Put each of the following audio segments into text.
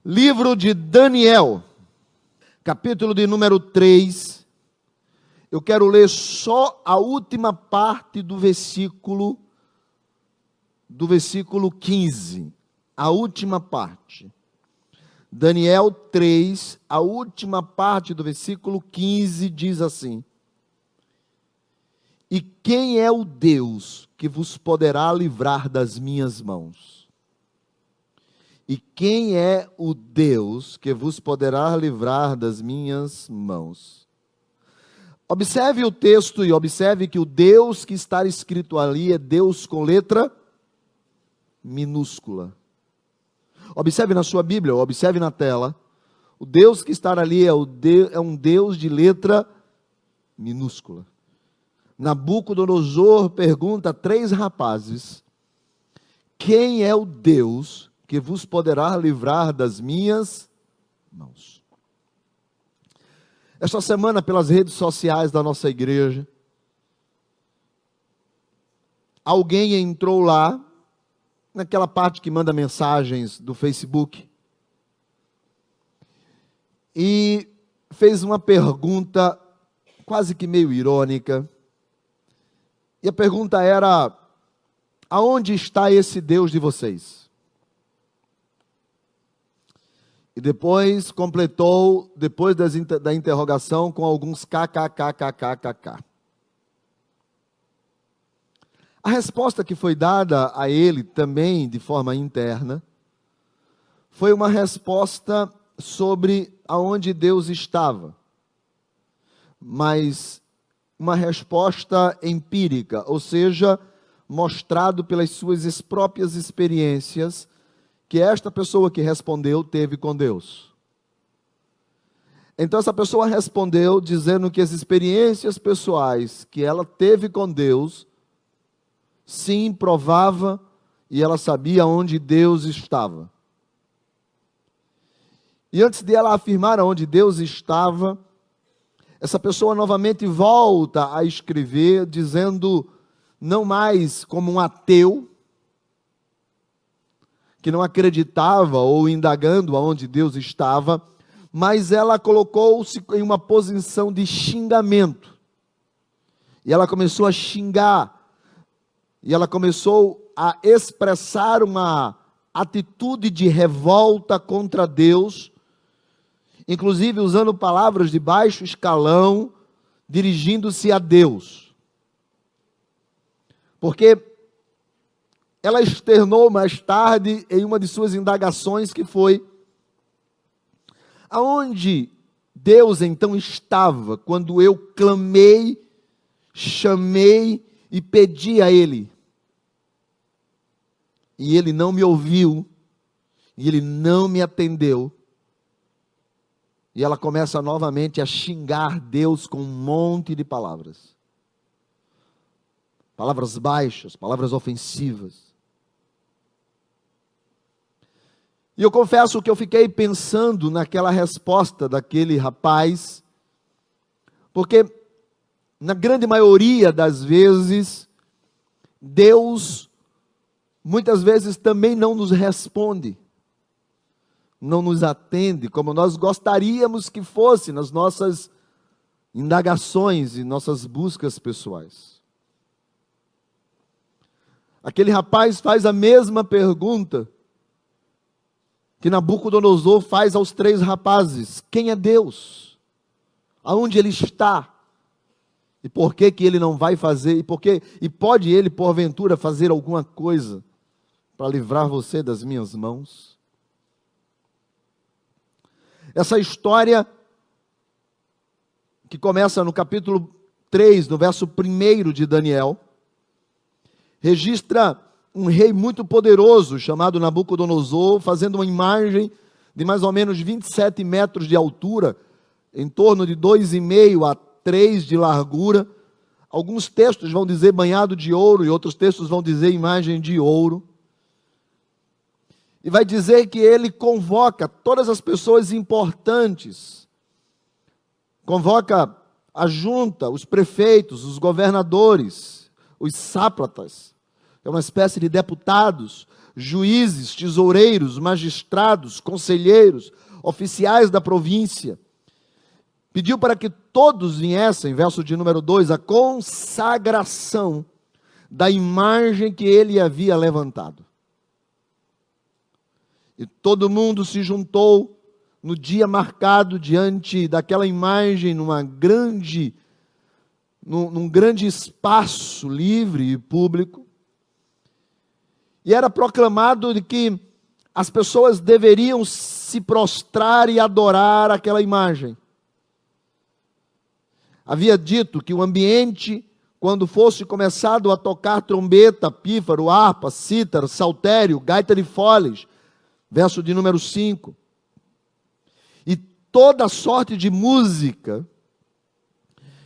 Livro de Daniel, capítulo de número 3. Eu quero ler só a última parte do versículo 15. A última parte. Daniel 3, a última parte do versículo 15 diz assim: E quem é o Deus que vos poderá livrar das minhas mãos? E quem é o Deus que vos poderá livrar das minhas mãos? Observe o texto e observe que o Deus que está escrito ali é Deus com letra minúscula. Observe na sua Bíblia, observe na tela. O Deus que está ali é um Deus de letra minúscula. Nabucodonosor pergunta a 3 rapazes: quem é o Deus que vos poderá livrar das minhas mãos? Esta semana, pelas redes sociais da nossa igreja, alguém entrou lá, naquela parte que manda mensagens do Facebook, e fez uma pergunta quase que meio irônica. E a pergunta era: aonde está esse Deus de vocês? E depois completou, depois da interrogação, com alguns kkkkkk. A resposta que foi dada a ele também de forma interna foi uma resposta sobre aonde Deus estava, mas uma resposta empírica, ou seja, mostrado pelas suas próprias experiências que esta pessoa que respondeu teve com Deus. Então essa pessoa respondeu dizendo que as experiências pessoais que ela teve com Deus, sim, provava, e ela sabia onde Deus estava. E antes de ela afirmar onde Deus estava, essa pessoa novamente volta a escrever, dizendo, não mais como um ateu, que não acreditava ou indagando aonde Deus estava, mas ela colocou-se em uma posição de xingamento. E ela começou a xingar, e ela começou a expressar uma atitude de revolta contra Deus, inclusive usando palavras de baixo escalão, dirigindo-se a Deus. Porque ela externou mais tarde em uma de suas indagações que foi: aonde Deus então estava quando eu clamei, chamei e pedi a Ele? E Ele não me ouviu, e Ele não me atendeu. E ela começa novamente a xingar Deus com um monte de palavras. Palavras baixas, palavras ofensivas. E eu confesso que eu fiquei pensando naquela resposta daquele rapaz, porque na grande maioria das vezes, Deus muitas vezes também não nos responde, não nos atende como nós gostaríamos que fosse nas nossas indagações e nossas buscas pessoais. Aquele rapaz faz a mesma pergunta que Nabucodonosor faz aos 3 rapazes: quem é Deus? Aonde Ele está? E por que que Ele não vai fazer? E pode Ele, porventura, fazer alguma coisa para livrar você das minhas mãos? Essa história, que começa no capítulo 3, no verso 1 de Daniel, registra um rei muito poderoso, chamado Nabucodonosor, fazendo uma imagem de mais ou menos 27 metros de altura, em torno de 2,5 a 3 de largura. Alguns textos vão dizer banhado de ouro, e outros textos vão dizer imagem de ouro. E vai dizer que ele convoca todas as pessoas importantes, convoca a junta, os prefeitos, os governadores, os sátrapas, é uma espécie de deputados, juízes, tesoureiros, magistrados, conselheiros, oficiais da província. Pediu para que todos viessem, verso de número 2, a consagração da imagem que ele havia levantado. E todo mundo se juntou no dia marcado diante daquela imagem, num grande espaço livre e público. E era proclamado de que as pessoas deveriam se prostrar e adorar aquela imagem. Havia dito que o ambiente, quando fosse começado a tocar trombeta, pífaro, harpa, cítaro, saltério, gaita de foles, verso de número 5, e toda sorte de música,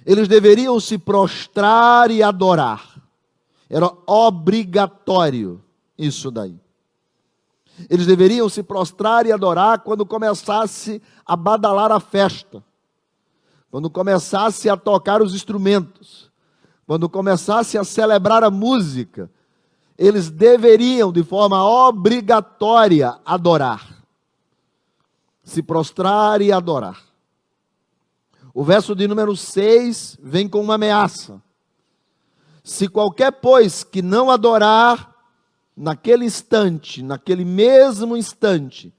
eles deveriam se prostrar e adorar. Era obrigatório isso daí. Eles deveriam se prostrar e adorar quando começasse a badalar a festa, quando começasse a tocar os instrumentos, quando começasse a celebrar a música. Eles deveriam, de forma obrigatória, adorar. Se prostrar e adorar. O verso de número 6 vem com uma ameaça. Se qualquer, pois, que não adorar, naquele instante, naquele mesmo instante,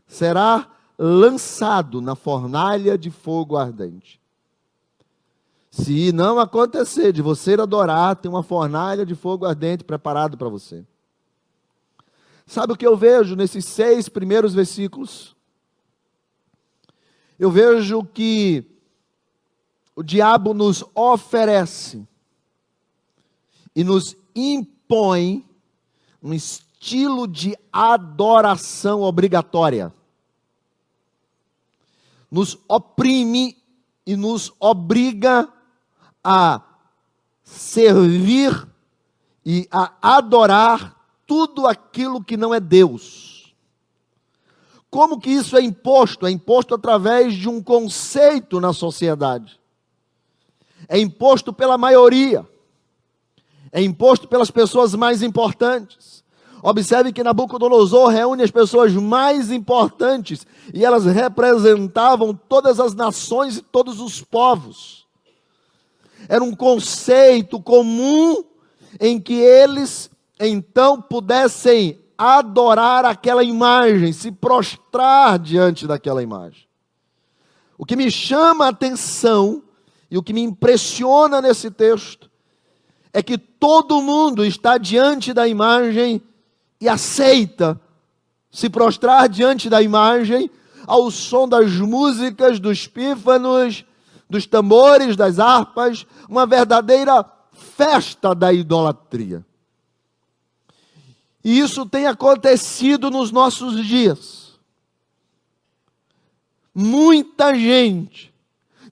será lançado na fornalha de fogo ardente. Se não acontecer de você adorar, tem uma fornalha de fogo ardente preparado para você. Sabe o que eu vejo nesses 6 primeiros versículos? Eu vejo que o diabo nos oferece e nos impõe um estilo de adoração obrigatória. Nos oprime e nos obriga a servir e a adorar tudo aquilo que não é Deus. Como que isso é imposto? É imposto através de um conceito na sociedade. É imposto pela maioria. É imposto pelas pessoas mais importantes. Observe que Nabucodonosor reúne as pessoas mais importantes e elas representavam todas as nações e todos os povos. Era um conceito comum em que eles então pudessem adorar aquela imagem, se prostrar diante daquela imagem. O que me chama a atenção e o que me impressiona nesse texto é que todo mundo está diante da imagem e aceita se prostrar diante da imagem ao som das músicas, dos pífanos, dos tambores, das harpas, uma verdadeira festa da idolatria. E isso tem acontecido nos nossos dias. Muita gente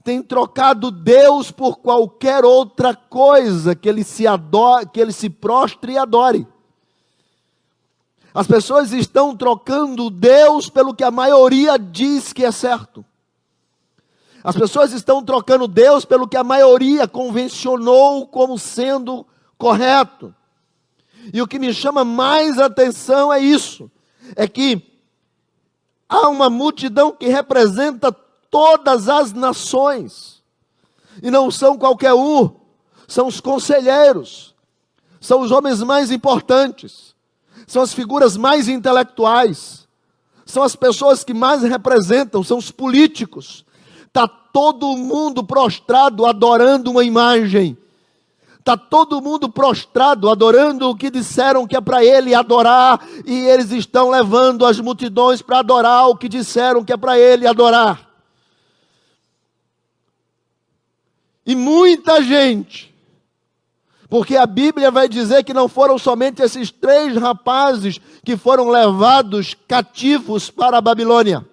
tem trocado Deus por qualquer outra coisa que ele se prostre e adore. As pessoas estão trocando Deus pelo que a maioria diz que é certo. As pessoas estão trocando Deus pelo que a maioria convencionou como sendo correto. E o que me chama mais atenção é isso. É que há uma multidão que representa todas as nações. E não são qualquer um. São os conselheiros. São os homens mais importantes. São as figuras mais intelectuais. São as pessoas que mais representam. São os políticos. Está todo mundo prostrado adorando uma imagem. Está todo mundo prostrado adorando o que disseram que é para ele adorar. E eles estão levando as multidões para adorar o que disseram que é para ele adorar. E muita gente, porque a Bíblia vai dizer que não foram somente esses 3 rapazes que foram levados cativos para a Babilônia,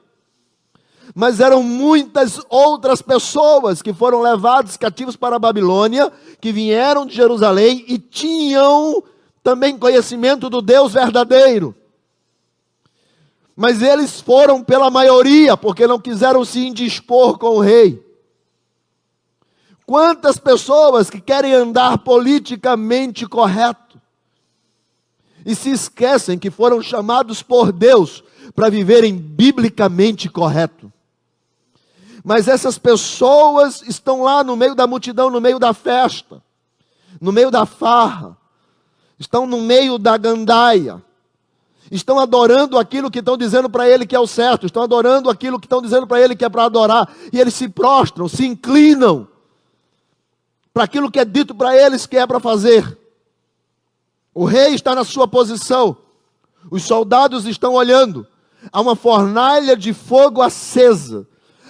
mas eram muitas outras pessoas que foram levadas cativos para a Babilônia, que vieram de Jerusalém e tinham também conhecimento do Deus verdadeiro. Mas eles foram pela maioria, porque não quiseram se indispor com o rei. Quantas pessoas que querem andar politicamente correto e se esquecem que foram chamados por Deus para viverem biblicamente correto. Mas essas pessoas estão lá no meio da multidão, no meio da festa, no meio da farra, estão no meio da gandaia, estão adorando aquilo que estão dizendo para ele que é o certo, estão adorando aquilo que estão dizendo para ele que é para adorar, e eles se prostram, se inclinam para aquilo que é dito para eles que é para fazer. O rei está na sua posição, os soldados estão olhando, há uma fornalha de fogo acesa,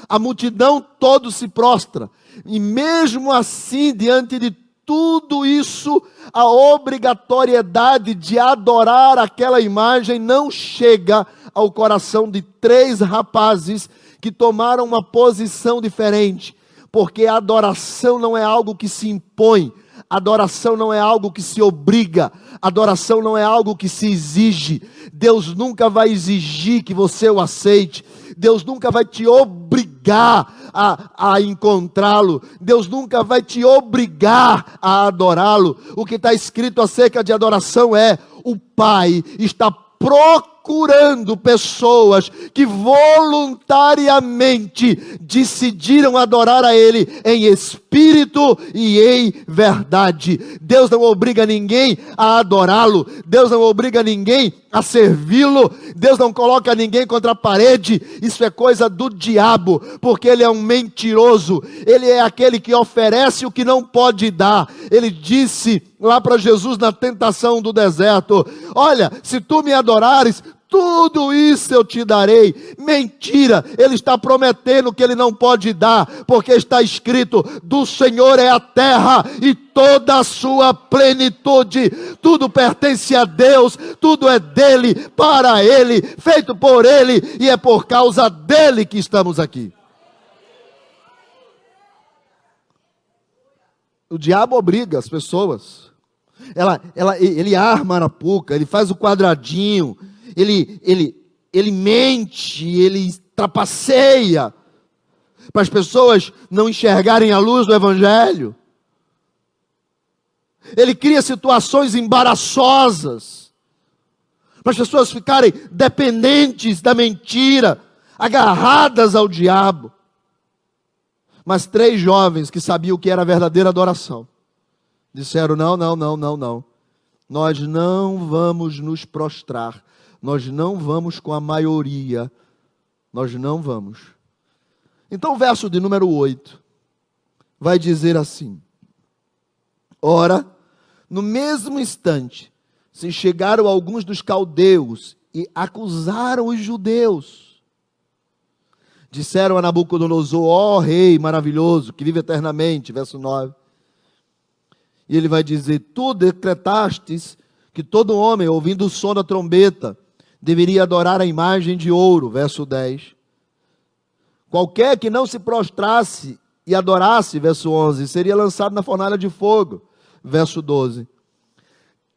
a multidão todo se prostra, e mesmo assim, diante de tudo isso, a obrigatoriedade de adorar aquela imagem não chega ao coração de 3 rapazes que tomaram uma posição diferente, porque a adoração não é algo que se impõe, adoração não é algo que se obriga, adoração não é algo que se exige. Deus nunca vai exigir que você o aceite, Deus nunca vai te obrigar a encontrá-lo, Deus nunca vai te obrigar a adorá-lo. O que está escrito acerca de adoração é: o Pai está procurando pessoas que voluntariamente decidiram adorar a Ele em espírito e em verdade. Deus não obriga ninguém a adorá-lo, Deus não obriga ninguém a servi-lo, Deus não coloca ninguém contra a parede. Isso é coisa do diabo, porque ele é um mentiroso, ele é aquele que oferece o que não pode dar. Ele disse lá para Jesus na tentação do deserto: olha, se tu me adorares, tudo isso eu te darei. Mentira, ele está prometendo que ele não pode dar, porque está escrito: do Senhor é a terra e toda a sua plenitude, tudo pertence a Deus, tudo é dele, para ele, feito por ele, e é por causa dele que estamos aqui. O diabo obriga as pessoas, ele arma a arapuca, ele faz o quadradinho, ele mente, ele trapaceia, para as pessoas não enxergarem a luz do Evangelho. Ele cria situações embaraçosas, para as pessoas ficarem dependentes da mentira, agarradas ao diabo. Mas 3 jovens que sabiam o que era a verdadeira adoração, disseram: não, nós não vamos nos prostrar, nós não vamos com a maioria, nós não vamos. Então o verso de número 8 vai dizer assim: ora, no mesmo instante, se chegaram alguns dos caldeus e acusaram os judeus. Disseram a Nabucodonosor: ó rei maravilhoso, que vive eternamente, verso 9. E ele vai dizer: tu decretastes que todo homem, ouvindo o som da trombeta, deveria adorar a imagem de ouro, verso 10. Qualquer que não se prostrasse e adorasse, verso 11, seria lançado na fornalha de fogo, verso 12.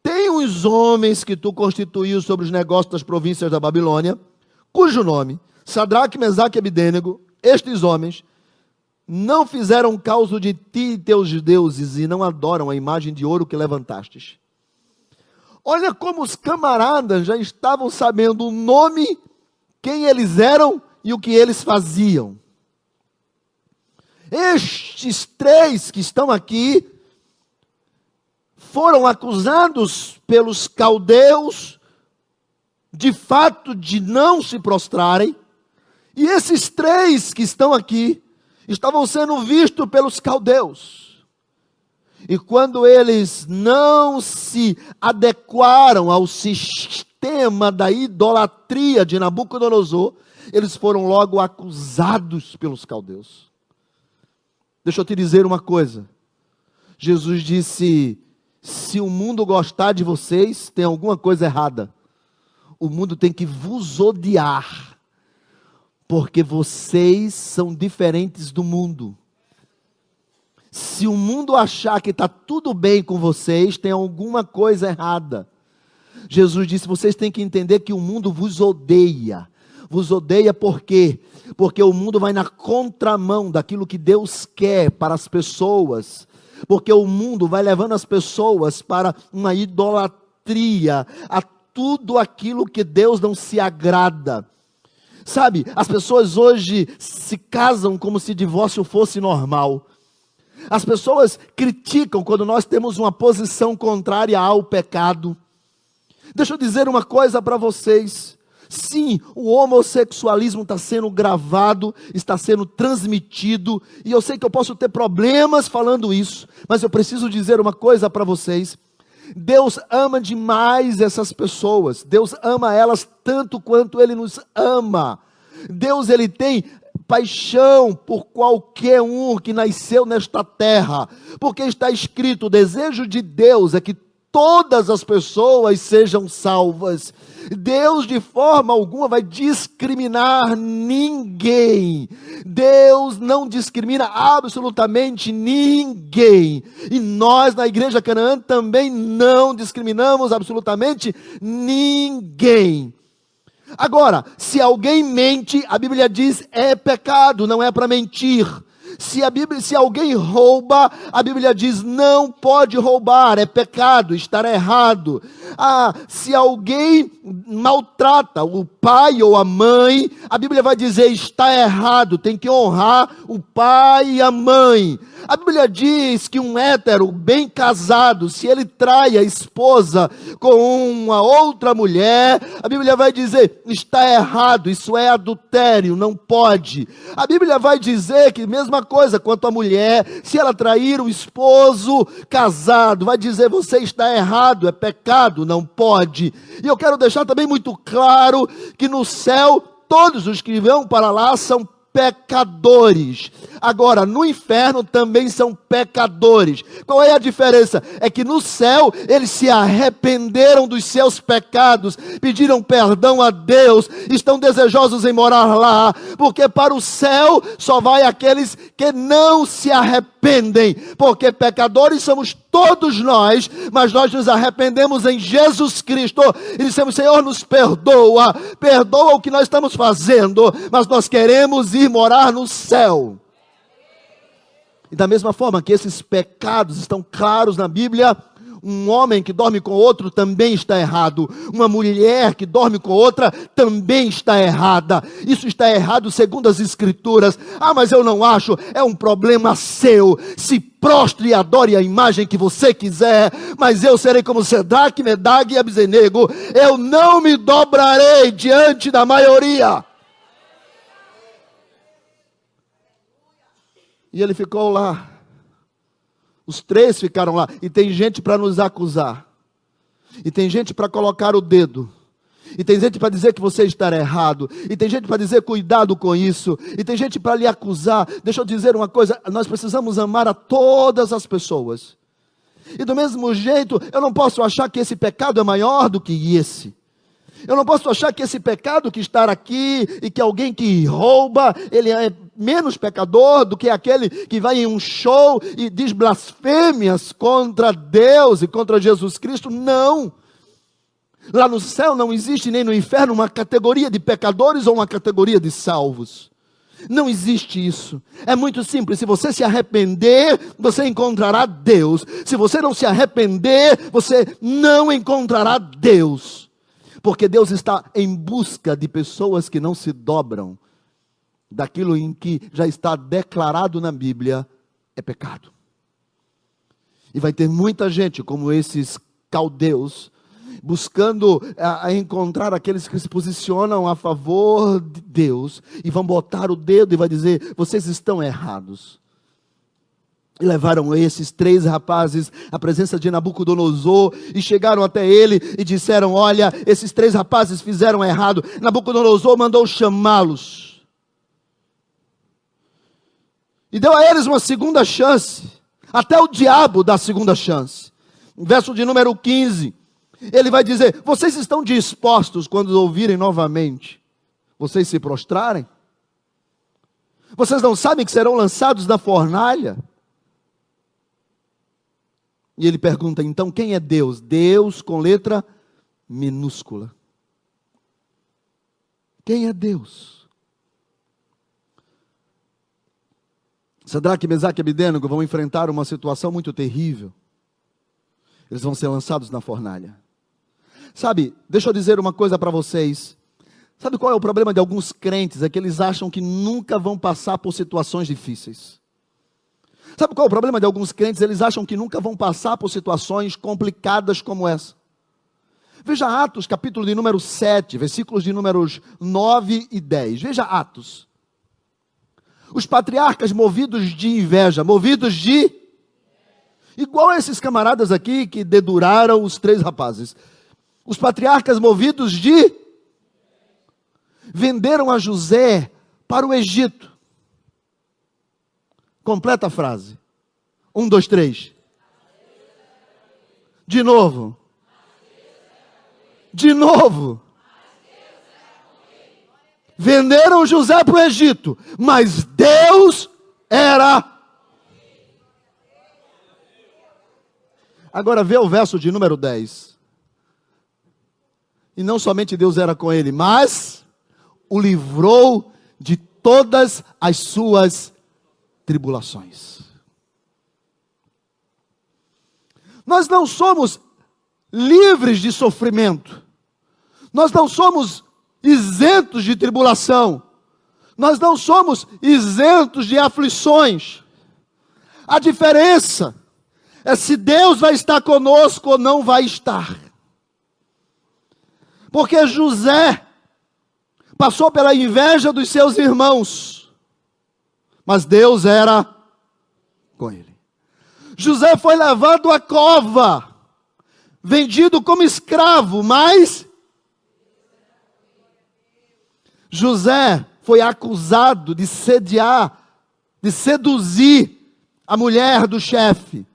Tem uns homens que tu constituiu sobre os negócios das províncias da Babilônia, cujo nome, Sadraque, Mesaque e Abidênego, estes homens não fizeram causa de ti e teus deuses, e não adoram a imagem de ouro que levantastes. Olha como os camaradas já estavam sabendo o nome, quem eles eram e o que eles faziam. Estes 3 que estão aqui foram acusados pelos caldeus, de fato, de não se prostrarem. E esses 3 que estão aqui estavam sendo vistos pelos caldeus. E quando eles não se adequaram ao sistema da idolatria de Nabucodonosor, eles foram logo acusados pelos caldeus. Deixa eu te dizer uma coisa. Jesus disse: se o mundo gostar de vocês, tem alguma coisa errada. O mundo tem que vos odiar, porque vocês são diferentes do mundo. Se o mundo achar que está tudo bem com vocês, tem alguma coisa errada. Jesus disse: vocês têm que entender que o mundo vos odeia. Vos odeia por quê? Porque o mundo vai na contramão daquilo que Deus quer para as pessoas. Porque o mundo vai levando as pessoas para uma idolatria idolatria, a tudo aquilo que Deus não se agrada. Sabe, as pessoas hoje se casam como se divórcio fosse normal. As pessoas criticam quando nós temos uma posição contrária ao pecado. Deixa eu dizer uma coisa para vocês. Sim, o homossexualismo está sendo gravado, está sendo transmitido, e eu sei que eu posso ter problemas falando isso, mas eu preciso dizer uma coisa para vocês. Deus ama demais essas pessoas. Deus ama elas tanto quanto Ele nos ama. Deus, Ele tem paixão por qualquer um que nasceu nesta terra, porque está escrito, o desejo de Deus é que todas as pessoas sejam salvas. Deus de forma alguma vai discriminar ninguém. Deus não discrimina absolutamente ninguém. E nós na Igreja Canaã também não discriminamos absolutamente ninguém. Agora, se alguém mente, a Bíblia diz é pecado, não é para mentir. Se alguém rouba, a Bíblia diz não pode roubar, é pecado, estar errado. Se alguém maltrata o pai ou a mãe, a Bíblia vai dizer está errado, tem que honrar o pai e a mãe. A Bíblia diz que um hétero bem casado, se ele trai a esposa com uma outra mulher, a Bíblia vai dizer, está errado, isso é adultério, não pode. A Bíblia vai dizer que mesma coisa quanto a mulher, se ela trair o esposo casado, vai dizer, você está errado, é pecado, não pode. E eu quero deixar também muito claro que no céu, todos os que vão para lá são pecadores. Agora, no inferno também são pecadores. Qual é a diferença? É que no céu, eles se arrependeram dos seus pecados, pediram perdão a Deus, estão desejosos em morar lá, porque para o céu só vai aqueles que não se arrependem, porque pecadores somos todos nós, mas nós nos arrependemos em Jesus Cristo, e dissemos, Senhor, nos perdoa, perdoa o que nós estamos fazendo, mas nós queremos ir morar no céu. E da mesma forma que esses pecados estão claros na Bíblia, um homem que dorme com outro também está errado. Uma mulher que dorme com outra também está errada. Isso está errado segundo as Escrituras. Mas eu não acho, é um problema seu. Se prostre e adore a imagem que você quiser, mas eu serei como Sedraque, Medague e Abdenego. Eu não me dobrarei diante da maioria. E ele ficou lá. Os três ficaram lá. E tem gente para nos acusar. E tem gente para colocar o dedo. E tem gente para dizer que você está errado. E tem gente para dizer cuidado com isso. E tem gente para lhe acusar. Deixa eu dizer uma coisa. Nós precisamos amar a todas as pessoas. E do mesmo jeito, eu não posso achar que esse pecado é maior do que esse. Eu não posso achar que esse pecado que está aqui, e que alguém que rouba, ele é menos pecador do que aquele que vai em um show e diz blasfêmias contra Deus e contra Jesus Cristo. Não. Lá no céu não existe, nem no inferno, uma categoria de pecadores ou uma categoria de salvos. Não existe isso. É muito simples. Se você se arrepender, você encontrará Deus. Se você não se arrepender, você não encontrará Deus. Porque Deus está em busca de pessoas que não se dobram daquilo em que já está declarado na Bíblia, é pecado. E vai ter muita gente como esses caldeus, buscando encontrar aqueles que se posicionam a favor de Deus, e vão botar o dedo e vai dizer, vocês estão errados. E levaram esses três rapazes à presença de Nabucodonosor, e chegaram até ele e disseram, olha, esses três rapazes fizeram errado. Nabucodonosor mandou chamá-los. E deu a eles uma segunda chance. Até o diabo dá segunda chance. Verso de número 15. Ele vai dizer, vocês estão dispostos quando ouvirem novamente, vocês se prostrarem? Vocês não sabem que serão lançados na fornalha? E ele pergunta, então, quem é Deus? Deus com letra minúscula. Quem é Deus? Sadraque, Mesaque e Abdenego vão enfrentar uma situação muito terrível. Eles vão ser lançados na fornalha. Sabe, deixa eu dizer uma coisa para vocês. Sabe qual é o problema de alguns crentes? É que eles acham que nunca vão passar por situações difíceis. Sabe qual é o problema de alguns crentes? Eles acham que nunca vão passar por situações complicadas como essa. Veja Atos, capítulo de número 7, versículos de números 9 e 10. Veja Atos. Os patriarcas movidos de inveja, igual a esses camaradas aqui que deduraram os 3 rapazes. Os patriarcas movidos venderam a José para o Egito. Completa a frase. 1, 2, 3. De novo. De novo. Venderam José para o Egito, mas Deus era. Agora vê o verso de número 10. E não somente Deus era com ele, mas o livrou de todas as suas tribulações. Nós não somos livres de sofrimento. Nós não somos isentos de tribulação. Nós não somos isentos de aflições. A diferença é se Deus vai estar conosco ou não vai estar. Porque José passou pela inveja dos seus irmãos, mas Deus era com ele. José foi levado à cova, vendido como escravo, mas José foi acusado de sediar, de seduzir a mulher do chefe,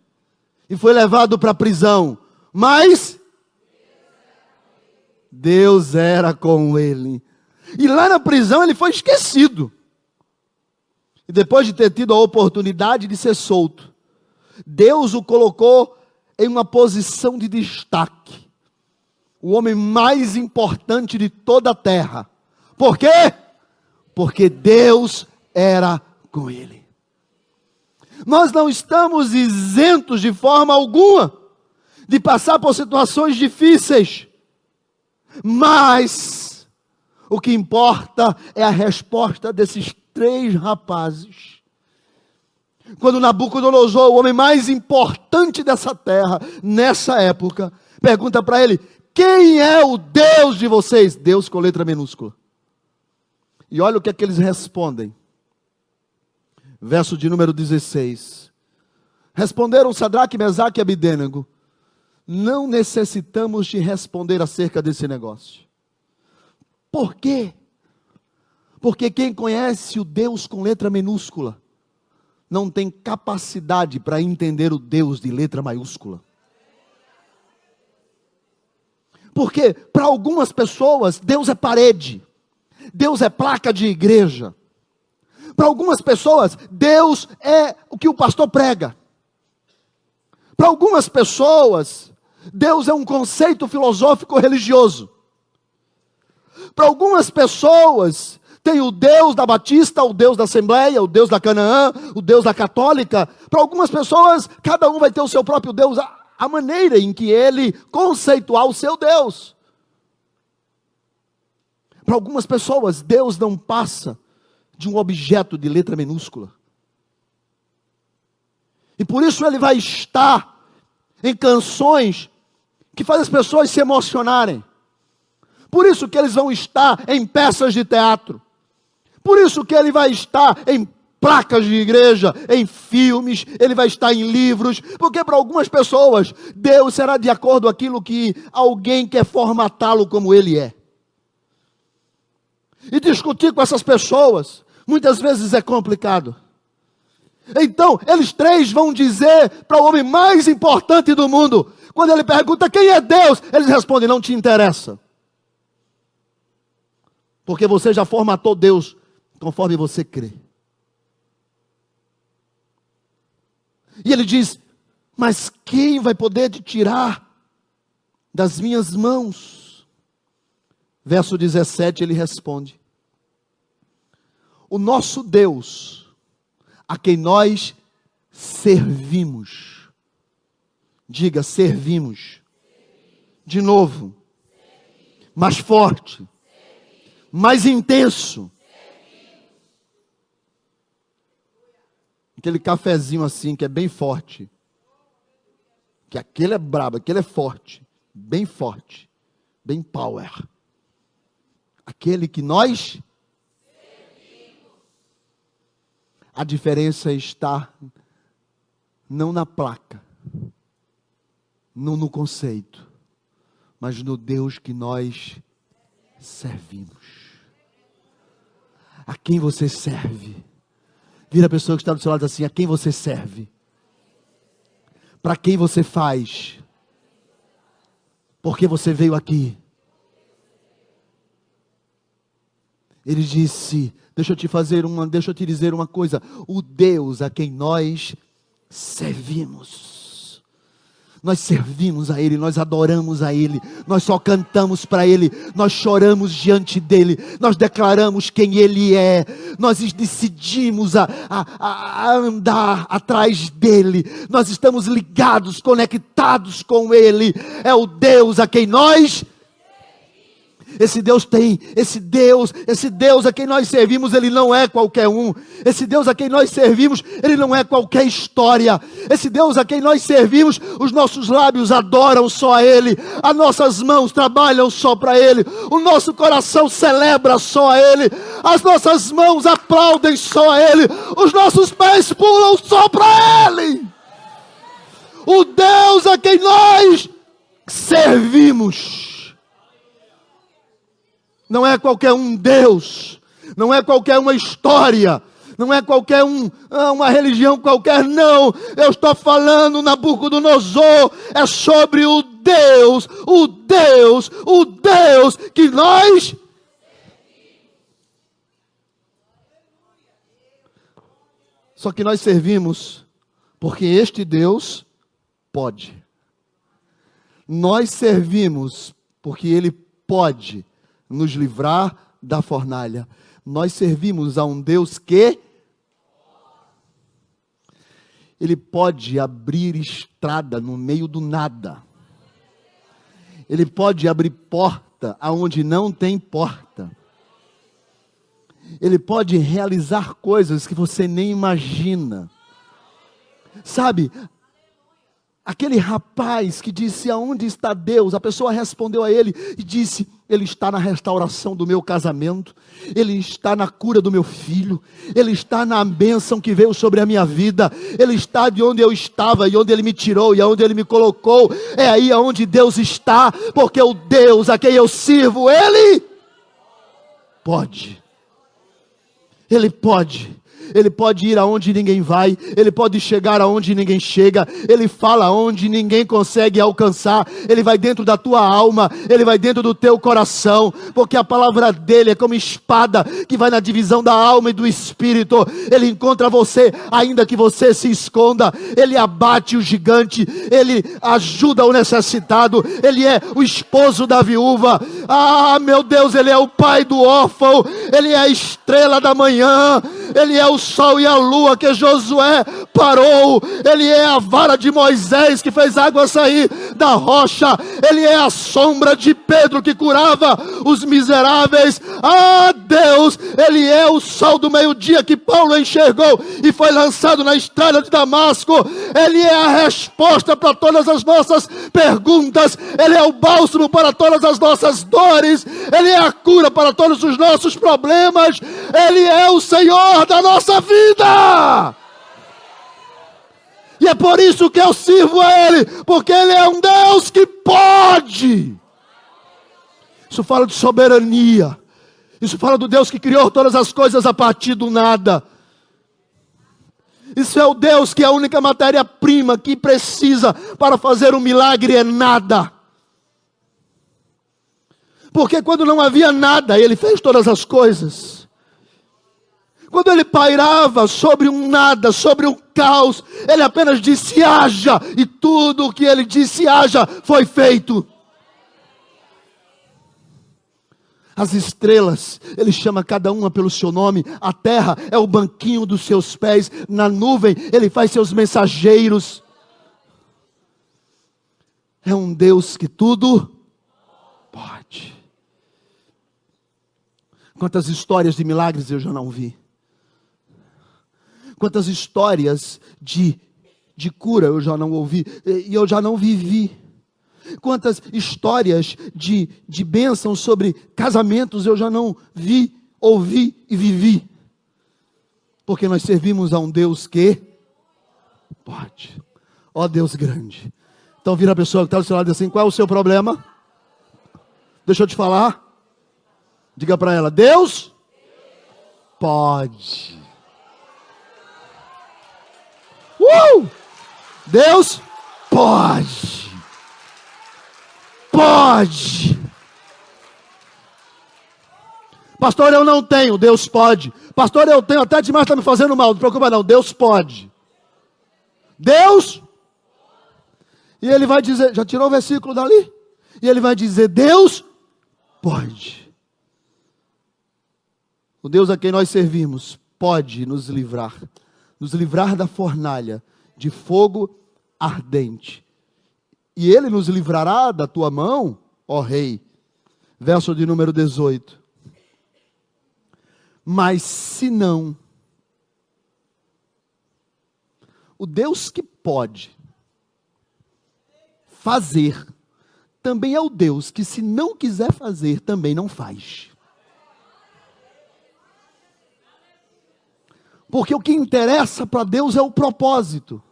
e foi levado para a prisão, mas Deus era com ele. E lá na prisão ele foi esquecido. E depois de ter tido a oportunidade de ser solto, Deus o colocou em uma posição de destaque. O homem mais importante de toda a terra. Por quê? Porque Deus era com ele. Nós não estamos isentos de forma alguma de passar por situações difíceis. Mas o que importa é a resposta desses 3 rapazes. Quando Nabucodonosor, o homem mais importante dessa terra, nessa época, pergunta para ele: quem é o Deus de vocês? Deus com letra minúscula. E olha o que é que eles respondem. Verso de número 16. Responderam Sadraque, Mesaque e Abidênego: não necessitamos de responder acerca desse negócio. Por quê? Porque quem conhece o Deus com letra minúscula não tem capacidade para entender o Deus de letra maiúscula. Porque para algumas pessoas Deus é parede, Deus é placa de igreja. Para algumas pessoas Deus é o que o pastor prega. Para algumas pessoas Deus é um conceito filosófico religioso. Para algumas pessoas tem o Deus da Batista, o Deus da Assembleia, o Deus da Canaã, o Deus da Católica. Para algumas pessoas, cada um vai ter o seu próprio Deus, a maneira em que ele conceituar o seu Deus. Para algumas pessoas, Deus não passa de um objeto de letra minúscula. E por isso ele vai estar em canções que fazem as pessoas se emocionarem. Por isso que eles vão estar em peças de teatro. Por isso que ele vai estar em placas de igreja, em filmes, ele vai estar em livros. Porque para algumas pessoas, Deus será de acordo com aquilo que alguém quer formatá-lo como ele é. E discutir com essas pessoas, muitas vezes é complicado. Então, eles 3 vão dizer para o homem mais importante do mundo, quando ele pergunta quem é Deus, eles respondem: não te interessa. Porque você já formatou Deus conforme você crê. E ele diz: mas quem vai poder te tirar das minhas mãos? Verso 17 ele responde: o nosso Deus, a quem nós servimos. Diga, servimos. De novo. mais forte, mais intenso. Aquele cafezinho assim, que é bem forte. Que aquele é brabo, aquele é forte. Bem forte. Bem power. Aquele que nós... A diferença está não na placa, não no conceito, mas no Deus que nós servimos. A quem você serve? Vira a pessoa que está do seu lado assim: a quem você serve? Para quem você faz? Por que você veio aqui? Ele disse: deixa eu te dizer uma coisa. O Deus a quem nós servimos. Nós servimos a Ele, nós adoramos a Ele, nós só cantamos para Ele, nós choramos diante dEle, nós declaramos quem Ele é, nós decidimos a andar atrás dEle, nós estamos ligados, conectados com Ele. É o Deus a quem nós... Esse Deus a quem nós servimos, Ele não é qualquer um. Esse Deus a quem nós servimos, Ele não é qualquer história. Esse Deus a quem nós servimos, os nossos lábios adoram só a Ele, as nossas mãos trabalham só para Ele, o nosso coração celebra só a Ele, as nossas mãos aplaudem só a Ele, os nossos pés pulam só para Ele. O Deus a quem nós servimos não é qualquer um Deus, não é qualquer uma história, não é qualquer uma religião qualquer, não. Eu estou falando, Nabucodonosor, é sobre o Deus que nós... Só que nós servimos porque este Deus pode. Nós servimos porque Ele pode nos livrar da fornalha. Nós servimos a um Deus que Ele pode abrir estrada no meio do nada. Ele pode abrir porta aonde não tem porta. Ele pode realizar coisas que você nem imagina. Sabe, aquele rapaz que disse: aonde está Deus? A pessoa respondeu a ele e disse: Ele está na restauração do meu casamento, Ele está na cura do meu filho, Ele está na bênção que veio sobre a minha vida, Ele está de onde eu estava e onde Ele me tirou e aonde Ele me colocou. É aí aonde Deus está, porque o Deus a quem eu sirvo, Ele pode. Ele pode. Ele pode ir aonde ninguém vai, Ele pode chegar aonde ninguém chega, Ele fala aonde ninguém consegue alcançar, Ele vai dentro da tua alma, Ele vai dentro do teu coração, porque a palavra dEle é como espada que vai na divisão da alma e do espírito. Ele encontra você, ainda que você se esconda, Ele abate o gigante, Ele ajuda o necessitado, Ele é o esposo da viúva. Ah, meu Deus, Ele é o pai do órfão, Ele é a estrela da manhã, Ele é o sol e a lua que Josué parou, Ele é a vara de Moisés que fez água sair da rocha, Ele é a sombra de Pedro que curava os miseráveis. Ah, Deus, Ele é o sol do meio-dia que Paulo enxergou e foi lançado na estrada de Damasco. Ele é a resposta para todas as nossas perguntas, Ele é o bálsamo para todas as nossas dores, Ele é a cura para todos os nossos problemas, Ele é o Senhor da nossa vida. E é por isso que eu sirvo a Ele, porque Ele é um Deus que pode. Isso fala de soberania, isso fala do Deus que criou todas as coisas a partir do nada. Isso é o Deus que a única matéria-prima que precisa para fazer um milagre é nada. Porque quando não havia nada, Ele fez todas as coisas. Quando Ele pairava sobre um nada, sobre um caos, Ele apenas disse: haja, e tudo o que Ele disse haja foi feito. As estrelas, Ele chama cada uma pelo seu nome. A terra é o banquinho dos seus pés. Na nuvem, Ele faz seus mensageiros. É um Deus que tudo pode. Quantas histórias de milagres eu já não vi. Quantas histórias de cura eu já não ouvi e eu já não vivi. Quantas histórias de bênção sobre casamentos eu já não vi, ouvi e vivi. Porque nós servimos a um Deus que pode. Ó Deus grande. Então vira a pessoa que está do seu lado e diz assim: qual é o seu problema? Deixa eu te falar. Diga para ela: Deus pode. Deus pode. Pode. Pastor, eu não tenho. Deus pode. Pastor, eu tenho até demais, está me fazendo mal. Não preocupa não, Deus pode. Deus. E ele vai dizer, já tirou o versículo dali? E ele vai dizer: Deus pode. O Deus a quem nós servimos pode nos livrar da fornalha de fogo ardente. E ele nos livrará da tua mão, ó rei. Verso de número 18. Mas se não, o Deus que pode fazer, também é o Deus que, se não quiser fazer, também não faz. Porque o que interessa para Deus é o propósito.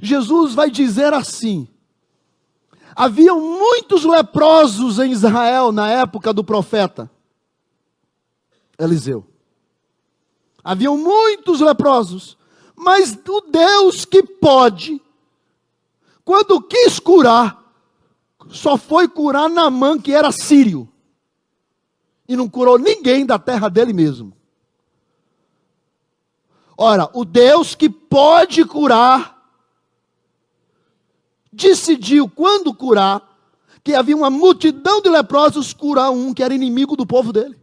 Jesus vai dizer assim: haviam muitos leprosos em Israel na época do profeta Eliseu. Haviam muitos leprosos, mas o Deus que pode, quando quis curar, só foi curar Naamã, que era sírio, e não curou ninguém da terra dele mesmo. Ora, o Deus que pode curar, decidiu, quando curar, que havia uma multidão de leprosos, curar um que era inimigo do povo dele.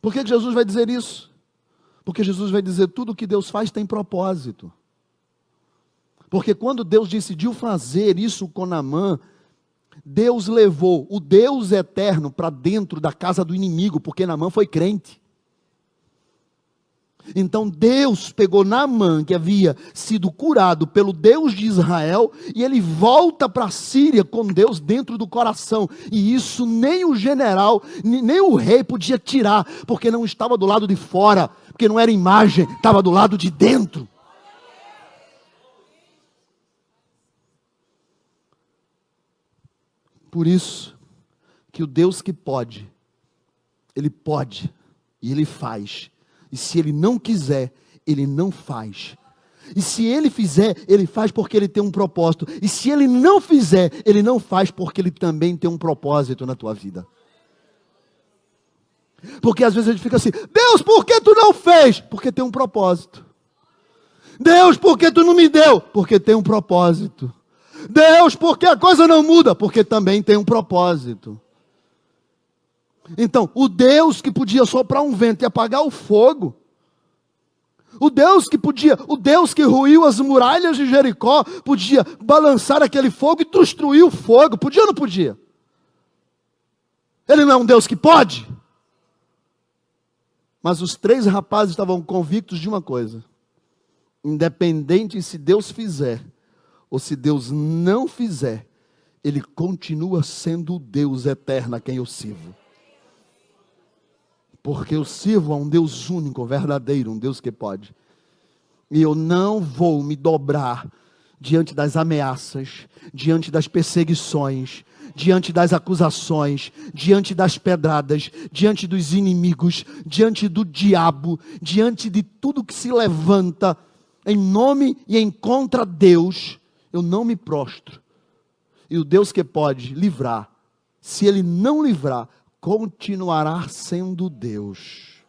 Por que Jesus vai dizer isso? Porque Jesus vai dizer: tudo o que Deus faz tem propósito. Porque quando Deus decidiu fazer isso com Naamã, Deus levou o Deus eterno para dentro da casa do inimigo, porque Naamã foi crente. Então Deus pegou Naamã, que havia sido curado pelo Deus de Israel, e ele volta para a Síria com Deus dentro do coração. E isso nem o general, nem o rei podia tirar, porque não estava do lado de fora, porque não era imagem, estava do lado de dentro. Por isso que o Deus que pode, Ele pode e Ele faz. E se Ele não quiser, Ele não faz. E se Ele fizer, Ele faz porque Ele tem um propósito. E se Ele não fizer, Ele não faz porque Ele também tem um propósito na tua vida. Porque às vezes a gente fica assim: Deus, por que tu não fez? Porque tem um propósito. Deus, por que tu não me deu? Porque tem um propósito. Deus, por que a coisa não muda? Porque também tem um propósito. Então, o Deus que podia soprar um vento e apagar o fogo, o Deus que ruiu as muralhas de Jericó, podia balançar aquele fogo e destruir o fogo. Podia ou não podia? Ele não é um Deus que pode? Mas os 3 rapazes estavam convictos de uma coisa: independente se Deus fizer ou se Deus não fizer, Ele continua sendo o Deus eterno a quem eu sirvo. Porque eu sirvo a um Deus único, verdadeiro, um Deus que pode. E eu não vou me dobrar diante das ameaças, diante das perseguições, diante das acusações, diante das pedradas, diante dos inimigos, diante do diabo, diante de tudo que se levanta em nome e em contra Deus. Eu não me prostro. E o Deus que pode livrar, se Ele não livrar, continuará sendo Deus.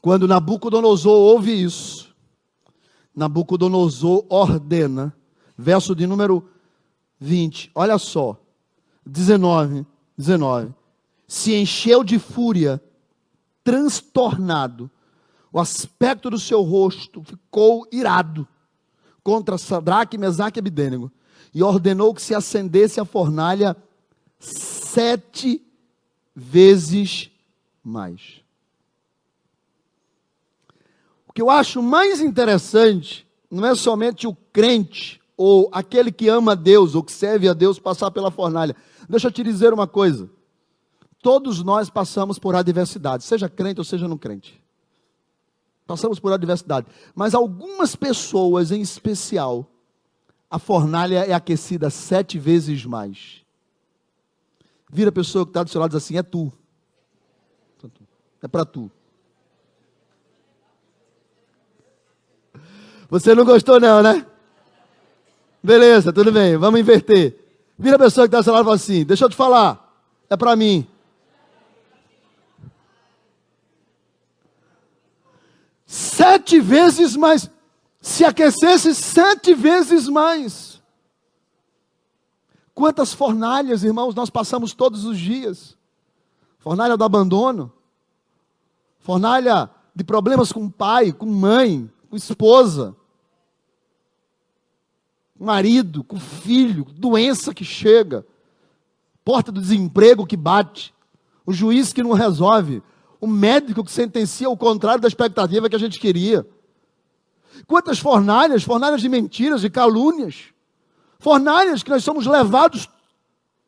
Quando Nabucodonosor ouve isso, Nabucodonosor ordena, verso de número 20, olha só, 19, se encheu de fúria, transtornado, o aspecto do seu rosto ficou irado contra Sadraque, Mesaque e Abednego, e ordenou que se acendesse a fornalha 7 vezes mais. O que eu acho mais interessante não é somente o crente ou aquele que ama a Deus ou que serve a Deus passar pela fornalha. Deixa eu te dizer uma coisa. Todos nós passamos por adversidade, seja crente ou seja não crente. Passamos por adversidade. Mas algumas pessoas em especial, a fornalha é aquecida 7 vezes mais. Vira a pessoa que está do seu lado e diz assim, é tu. É para tu. Você não gostou não, né? Beleza, tudo bem, vamos inverter. Vira a pessoa que está do seu lado e fala assim, deixa eu te falar, é para mim. 7 vezes mais. Se aquecesse 7 vezes mais. Quantas fornalhas, irmãos, nós passamos todos os dias? Fornalha do abandono. Fornalha de problemas com pai, com mãe, com esposa. Com marido, com filho, doença que chega. Porta do desemprego que bate. O juiz que não resolve. O médico que sentencia o contrário da expectativa que a gente queria. Quantas fornalhas, fornalhas de mentiras, de calúnias. Fornalhas que nós somos levados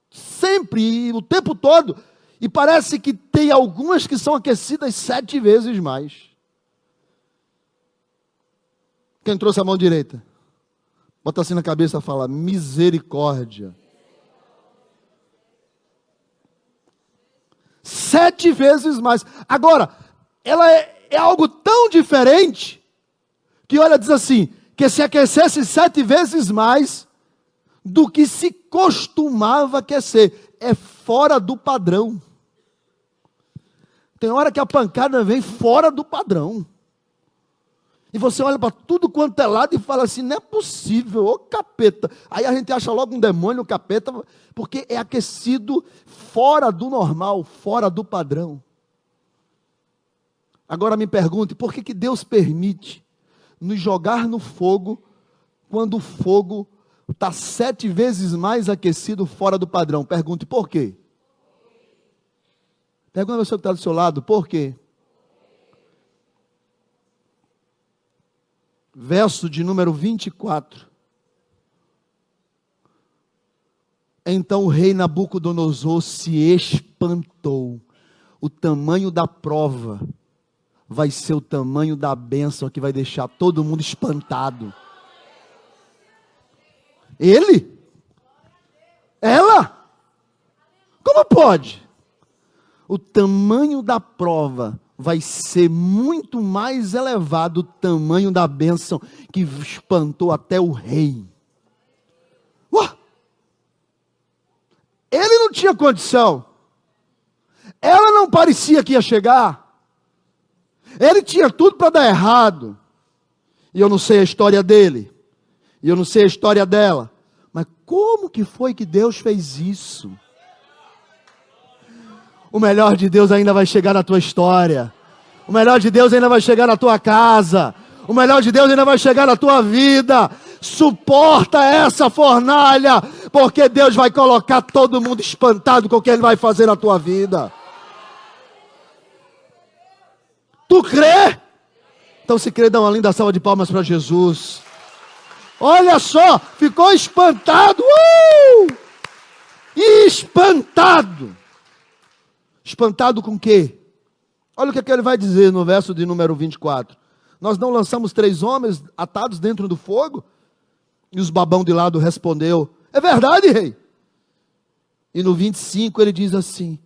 sempre e o tempo todo. E parece que tem algumas que são aquecidas 7 vezes mais. Quem trouxe a mão direita? Bota assim na cabeça e fala, misericórdia. 7 vezes mais. Agora, ela é algo tão diferente, que olha, diz assim, que se aquecesse 7 vezes mais do que se costumava aquecer. É fora do padrão. Tem hora que a pancada vem fora do padrão. E você olha para tudo quanto é lado e fala assim, não é possível, ô capeta. Aí a gente acha logo um demônio, um capeta, porque é aquecido fora do normal, fora do padrão. Agora me pergunte, por que Deus permite nos jogar no fogo, quando o fogo está 7 vezes mais aquecido fora do padrão? Pergunte, por quê? Pergunta a pessoa que está do seu lado, por quê? Verso de número 24. Então o rei Nabucodonosor se espantou. O tamanho da prova vai ser o tamanho da bênção que vai deixar todo mundo espantado. Ele? Ela? Como pode? O tamanho da prova vai ser muito mais elevado, o tamanho da bênção que espantou até o rei. Ué! Ele não tinha condição. Ela não parecia que ia chegar. Ele tinha tudo para dar errado. E eu não sei a história dele. E eu não sei a história dela. Mas como que foi que Deus fez isso? O melhor de Deus ainda vai chegar na tua história. O melhor de Deus ainda vai chegar na tua casa. O melhor de Deus ainda vai chegar na tua vida. Suporta essa fornalha, porque Deus vai colocar todo mundo espantado com o que Ele vai fazer na tua vida. Tu crê? Então se crê, dá uma linda salva de palmas para Jesus. Olha só, ficou espantado. Espantado. Espantado com o quê? Olha o que ele vai dizer no verso de número 24. Nós não lançamos 3 homens atados dentro do fogo? E os babão de lado respondeu, é verdade, rei. E no 25 ele diz assim,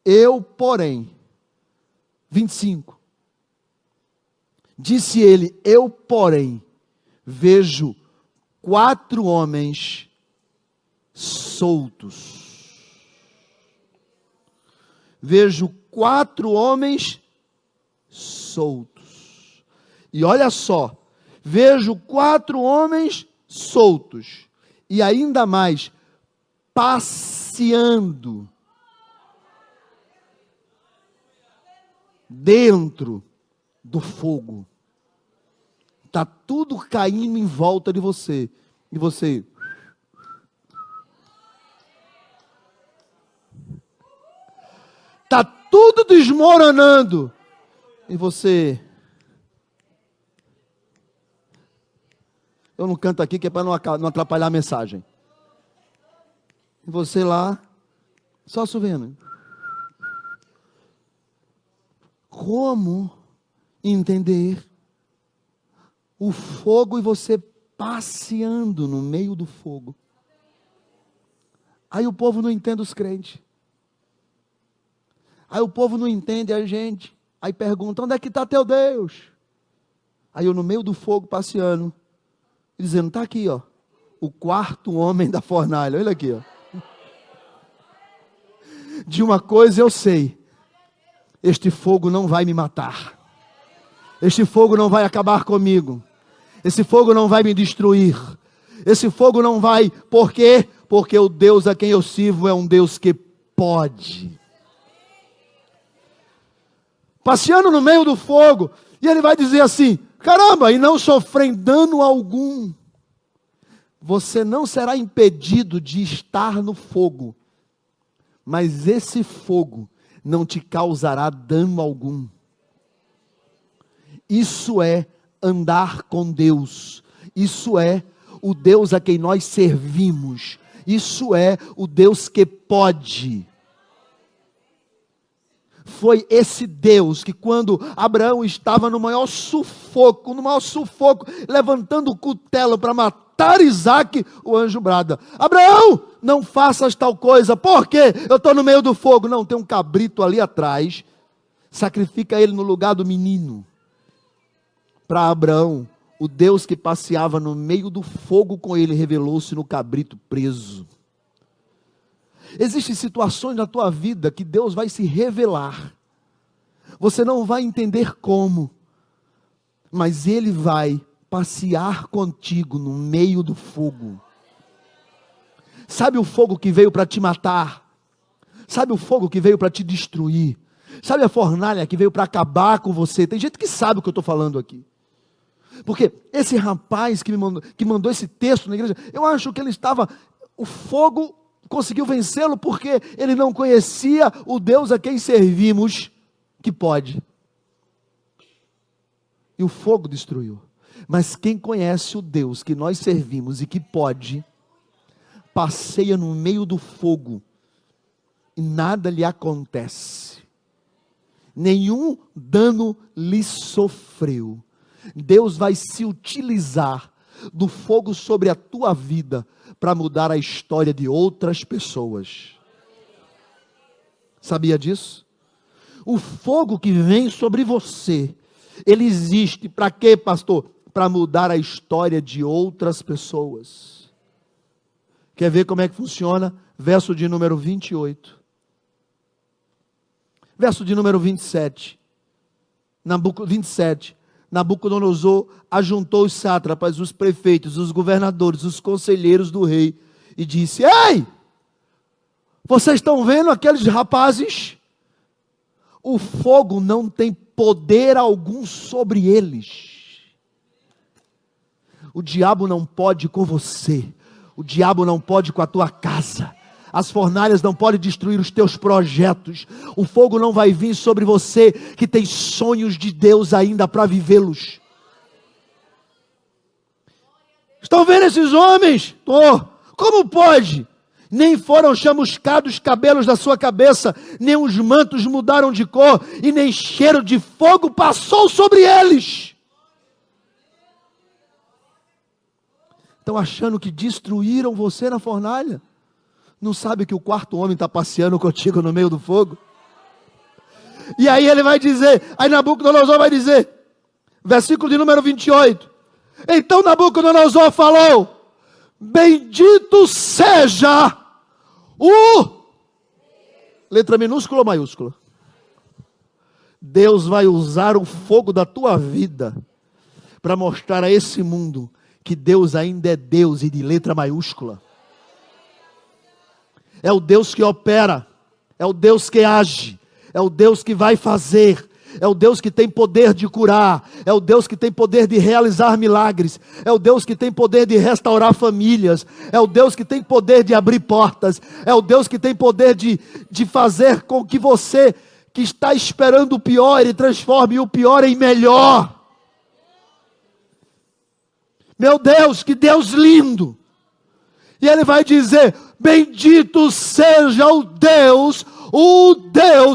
eu, porém, 25. Disse ele, eu, porém, vejo 4 homens soltos. Vejo 4 homens soltos. E olha só, vejo 4 homens soltos. E ainda mais, passeando dentro do fogo. Está tudo caindo em volta de você. E você... Está tudo desmoronando. E você... Eu não canto aqui que é para não atrapalhar a mensagem. E você lá, só sorrindo. Como entender o fogo e você passeando no meio do fogo? Aí o povo não entende os crentes. Aí o povo não entende a gente. Aí pergunta, onde é que está teu Deus? Aí eu no meio do fogo passeando, dizendo, está aqui, ó, o quarto homem da fornalha. Olha aqui, ó. De uma coisa eu sei, este fogo não vai me matar. Este fogo não vai acabar comigo. Esse fogo não vai me destruir. Esse fogo não vai, por quê? Porque o Deus a quem eu sirvo é um Deus que pode. Passeando no meio do fogo, e ele vai dizer assim, caramba, e não sofrem dano algum. Você não será impedido de estar no fogo, mas esse fogo não te causará dano algum. Isso é andar com Deus. Isso é o Deus a quem nós servimos. Isso é o Deus que pode. Foi esse Deus que quando Abraão estava no maior sufoco, levantando o cutelo para matar Isaque, o anjo brada, Abraão, não faças tal coisa, por quê? Eu estou no meio do fogo. Não, tem um cabrito ali atrás, sacrifica ele no lugar do menino. Para Abraão, o Deus que passeava no meio do fogo com ele, revelou-se no cabrito preso. Existem situações na tua vida que Deus vai se revelar. Você não vai entender como, mas Ele vai passear contigo no meio do fogo. Sabe o fogo que veio para te matar? Sabe o fogo que veio para te destruir? Sabe a fornalha que veio para acabar com você? Tem gente que sabe o que eu estou falando aqui. Porque esse rapaz que mandou esse texto na igreja, eu acho que ele estava, o fogo conseguiu vencê-lo porque ele não conhecia o Deus a quem servimos, que pode. E o fogo destruiu. Mas quem conhece o Deus que nós servimos e que pode, passeia no meio do fogo e nada lhe acontece. Nenhum dano lhe sofreu. Deus vai se utilizar do fogo sobre a tua vida para mudar a história de outras pessoas. Sabia disso? O fogo que vem sobre você, ele existe para quê, pastor? Para mudar a história de outras pessoas. Quer ver como é que funciona? Verso de número 28. Verso de número 27. 27. Nabucodonosor ajuntou os sátrapas, os prefeitos, os governadores, os conselheiros do rei e disse: ei, vocês estão vendo aqueles rapazes? O fogo não tem poder algum sobre eles. O diabo não pode com você, o diabo não pode com a tua casa. As fornalhas não podem destruir os teus projetos. O fogo não vai vir sobre você que tem sonhos de Deus ainda para vivê-los. Estão vendo esses homens? Como pode? Nem foram chamuscados os cabelos da sua cabeça, nem os mantos mudaram de cor, e nem cheiro de fogo passou sobre eles. Estão achando que destruíram você na fornalha? Não sabe que o quarto homem está passeando contigo no meio do fogo? E aí ele vai dizer, aí Nabucodonosor vai dizer, versículo de número 28. Então Nabucodonosor falou: bendito seja o... letra minúscula ou maiúscula? Deus vai usar o fogo da tua vida para mostrar a esse mundo que Deus ainda é Deus, e de letra maiúscula. É o Deus que opera, é o Deus que age, é o Deus que vai fazer, É o Deus que tem poder de curar, é o Deus que tem poder de realizar milagres, é o Deus que tem poder de restaurar famílias, é o Deus que tem poder de abrir portas, é o Deus que tem poder de fazer com que você, que está esperando o pior, Ele transforme o pior em melhor. Meu Deus, que Deus lindo! E Ele vai dizer: bendito seja o Deus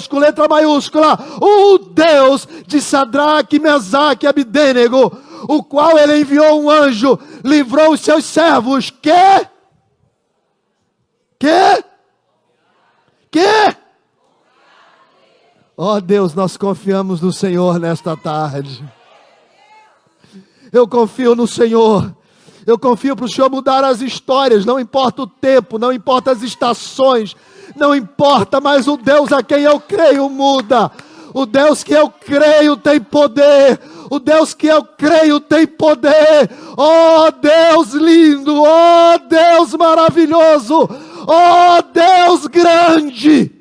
com letra maiúscula, o Deus de Sadraque, Mesaque e Abednego, o qual Ele enviou um anjo, livrou os seus servos, que? Ó Deus, nós confiamos no Senhor nesta tarde. Eu confio no Senhor. Eu confio para o Senhor mudar as histórias. Não importa o tempo, não importa as estações, não importa, mas o Deus a quem eu creio muda. O Deus que eu creio tem poder. O Deus que eu creio tem poder. Oh Deus lindo, oh Deus maravilhoso, oh Deus grande.